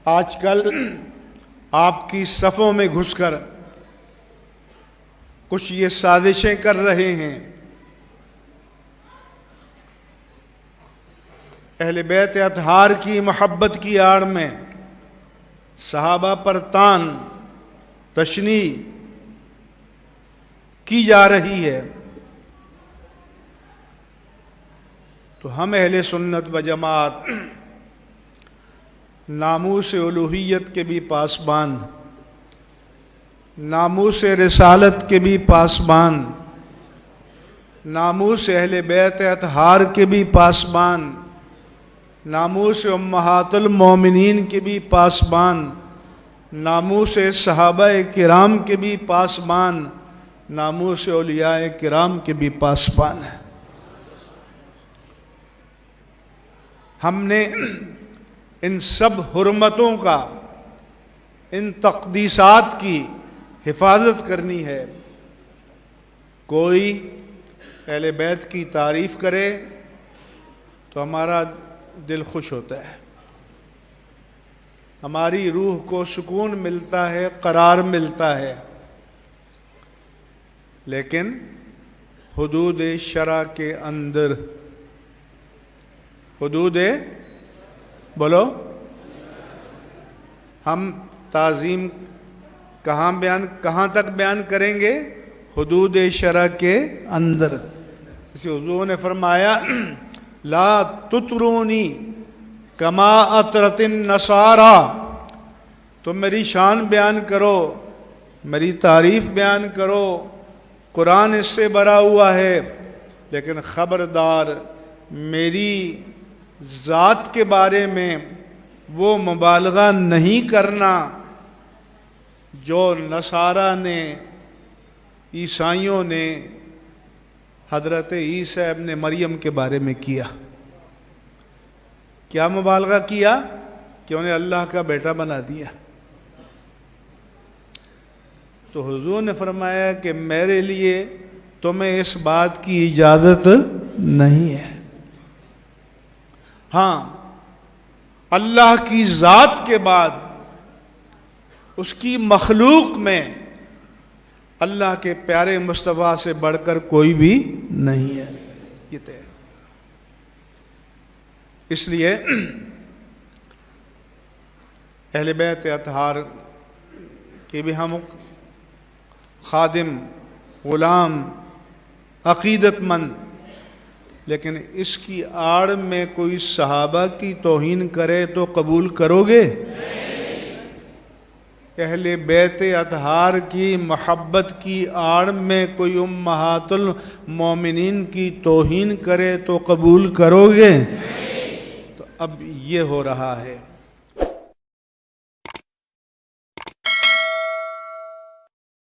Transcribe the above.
آج کل آپ کی صفوں میں گھس کر کچھ یہ سازشیں کر رہے ہیں، اہل بیت اطہار کی محبت کی آڑ میں صحابہ پر طعن تشنیع کی جا رہی ہے، تو ہم اہل سنت و جماعت ناموس الوہیت کے بھی پاسبان، ناموس رسالت کے بھی پاسبان، ناموس اہل بیت اطہار کے بھی پاسبان، ناموس امہات المومنین کے بھی پاسبان، ناموس صحابہ کرام کے بھی پاسبان، ناموس اولیاء کرام کے بھی پاسبان ہیں۔ ہم نے ان سب حرمتوں کا، ان تقدیسات کی حفاظت کرنی ہے۔ کوئی اہل بیت کی تعریف کرے تو ہمارا دل خوش ہوتا ہے، ہماری روح کو سکون ملتا ہے، قرار ملتا ہے، لیکن حدود شرع کے اندر، حدود بولو، ہم تعظیم کہاں تک بیان کریں گے؟ حدود شرع کے اندر۔ اسی حضور نے فرمایا لا تطرونی کما اطرت النصارى، تم میری شان بیان کرو، میری تعریف بیان کرو، قرآن اس سے بھرا ہوا ہے، لیکن خبردار میری ذات کے بارے میں وہ مبالغہ نہیں کرنا جو نصارہ نے، عیسائیوں نے حضرت عیسیٰ ابن مریم کے بارے میں کیا۔ کیا مبالغہ کیا؟ کہ انہیں اللہ کا بیٹا بنا دیا۔ تو حضور نے فرمایا کہ میرے لیے تمہیں اس بات کی اجازت نہیں ہے۔ ہاں، اللہ کی ذات کے بعد اس کی مخلوق میں اللہ کے پیارے مصطفیٰ سے بڑھ کر کوئی بھی نہیں ہے، یہ طے ہے۔ اس لیے اہل بیت اطہار کے بھی ہم خادم، غلام، عقیدت مند، لیکن اس کی آڑ میں کوئی صحابہ کی توہین کرے تو قبول کرو گے؟ اہل بیت اطہار کی محبت کی آڑ میں کوئی امہات المومنین کی توہین کرے تو قبول کرو گے؟ تو اب یہ ہو رہا ہے۔